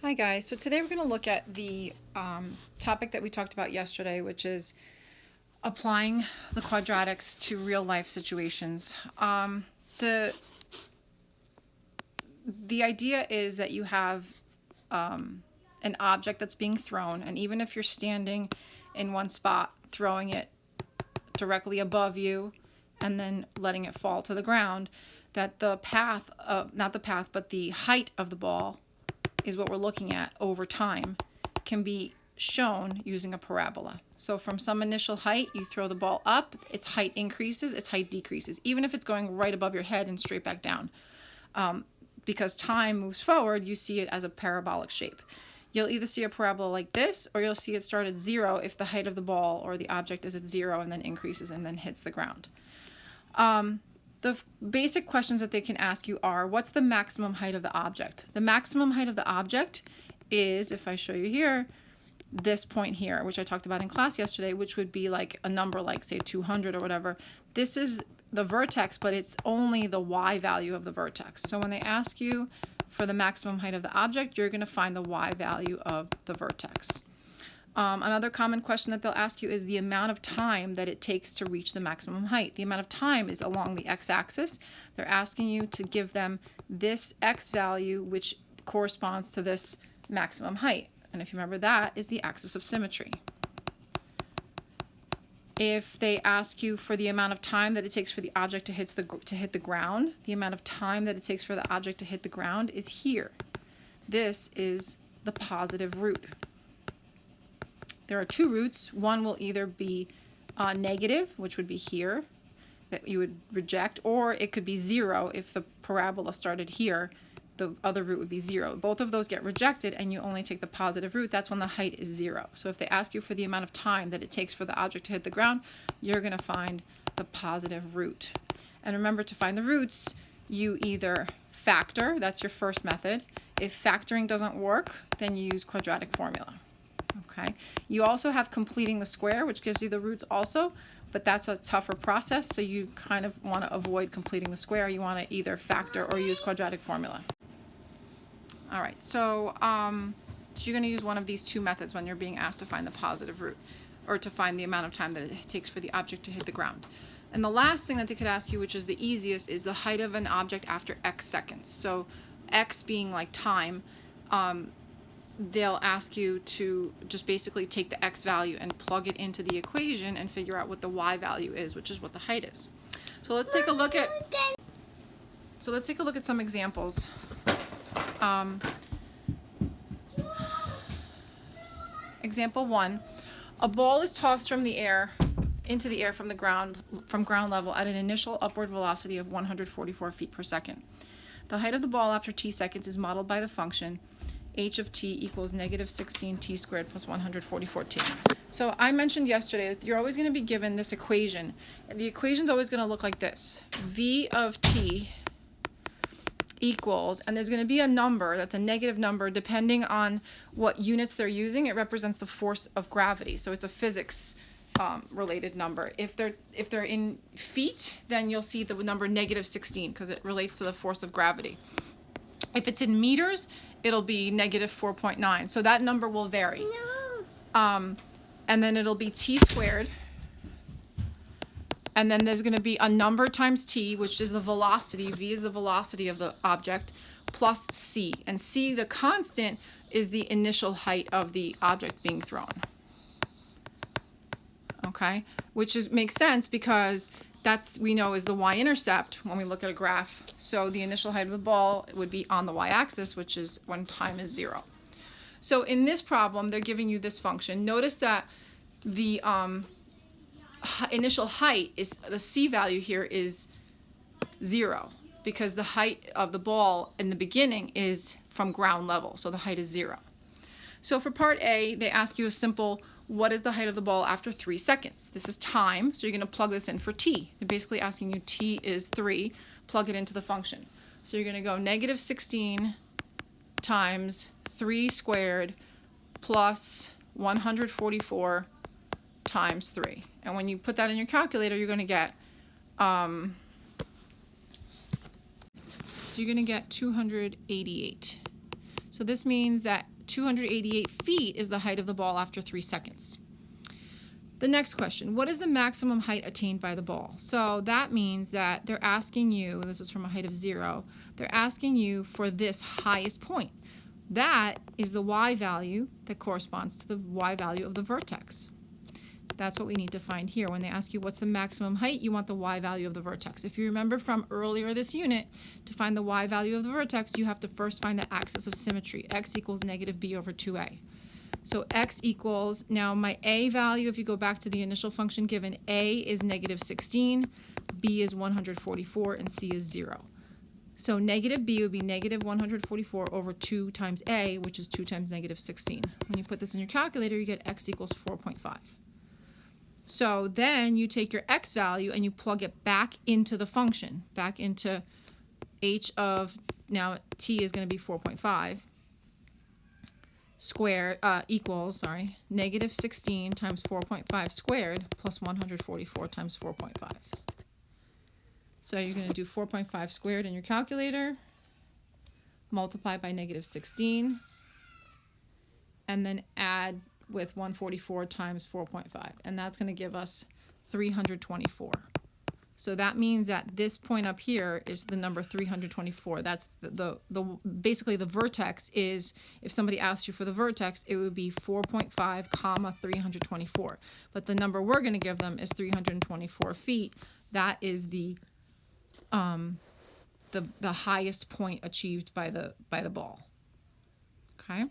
Hi guys, so today we're going to look at the topic that we talked about yesterday, which is applying the quadratics to real life situations. The idea is that you have an object that's being thrown, and even if you're standing in one spot, throwing it directly above you and then letting it fall to the ground, that the path of, not the path, but the height of the ball is what we're looking at over time, can be shown using a parabola. So from some initial height, you throw the ball up, its height increases, its height decreases, even if it's going right above your head and straight back down. Because time moves forward, you see it as a parabolic shape. You'll either see a parabola like this, or you'll see it start at 0 if the height of the ball or the object is at 0 and then increases and then hits the ground. The basic questions that they can ask you are, what's the maximum height of the object? The maximum height of the object is, if I show you here, this point here, which I talked about in class yesterday, which would be like a number like, say, 200 or whatever. This is the vertex, but it's only the y value of the vertex. So when they ask you for the maximum height of the object, you're going to find the y value of the vertex. Another common question that they'll ask you is the amount of time that it takes to reach the maximum height. The amount of time is along the x-axis. They're asking you to give them this x value, which corresponds to this maximum height. And if you remember, that is the axis of symmetry. If they ask you for the amount of time that it takes for the object to hit the ground, the amount of time that it takes for the object to hit the ground is here. This is the positive root. There are two roots. One will either be negative, which would be here, that you would reject, or it could be 0 if the parabola started here. The other root would be 0. Both of those get rejected, and you only take the positive root. That's when the height is 0. So if they ask you for the amount of time that it takes for the object to hit the ground, you're going to find the positive root. And remember, to find the roots, you either factor. That's your first method. If factoring doesn't work, then you use quadratic formula. Okay. You also have completing the square, which gives you the roots also, but that's a tougher process, so you kind of want to avoid completing the square. You want to either factor or use quadratic formula. All right, so you're going to use one of these two methods when you're being asked to find the positive root, or to find the amount of time that it takes for the object to hit the ground. And the last thing that they could ask you, which is the easiest, is the height of an object after x seconds. So x being like time, they'll ask you to just basically take the x value and plug it into the equation and figure out what the y value is, which is what the height is. So let's take a look at some examples. Example 1, a ball is tossed from the air into the air from ground level at an initial upward velocity of 144 feet per second. The height of the ball after t seconds is modeled by the function h of t equals negative 16t squared plus 144t. So I mentioned yesterday that you're always going to be given this equation, and the equation's always going to look like this. V of t equals, and there's going to be a number that's a negative number depending on what units they're using. It represents the force of gravity, so it's a physics related number. If they're in feet, then you'll see the number negative 16 because it relates to the force of gravity. If it's in meters, it'll be negative 4.9. So that number will vary. No. And then it'll be t squared. And then there's going to be a number times t, which is the velocity. V is the velocity of the object, plus c. And c, the constant, is the initial height of the object being thrown. Okay? Which makes sense because we know is the y-intercept when we look at a graph. So the initial height of the ball would be on the y-axis, which is when time is 0. So in this problem, they're giving you this function. Notice that the initial height is, the c value here is 0 because the height of the ball in the beginning is from ground level. So the height is 0. So for part A, they ask you a simple, what is the height of the ball after 3 seconds? This is time, so you're going to plug this in for t. They're basically asking you t is 3, plug it into the function. So you're going to go negative 16 times 3 squared plus 144 times 3. And when you put that in your calculator, you're going to get, so you're going to get 288. So this means that 288 feet is the height of the ball after 3 seconds. The next question, what is the maximum height attained by the ball? So that means that they're asking you, this is from a height of 0, they're asking you for this highest point. That is the y value that corresponds to the y value of the vertex. That's what we need to find here. When they ask you what's the maximum height, you want the y value of the vertex. If you remember from earlier this unit, to find the y value of the vertex, you have to first find the axis of symmetry. X equals negative b over 2a. So x equals, now my a value, if you go back to the initial function given, a is negative 16, b is 144, and c is 0. So negative b would be negative 144 over 2 times a, which is 2 times negative 16. When you put this in your calculator, you get x equals 4.5. So then you take your x value and you plug it back into the function, back into h of, now t is going to be 4.5, squared, equals, negative 16 times 4.5 squared plus 144 times 4.5. So you're going to do 4.5 squared in your calculator, multiply by negative 16, and then add with 144 times 4.5. And that's going to give us 324. So that means that this point up here is the number 324. That's basically the vertex is, if somebody asked you for the vertex, it would be 4.5 comma 324. But the number we're going to give them is 324 feet. That is the highest point achieved by the ball. Okay?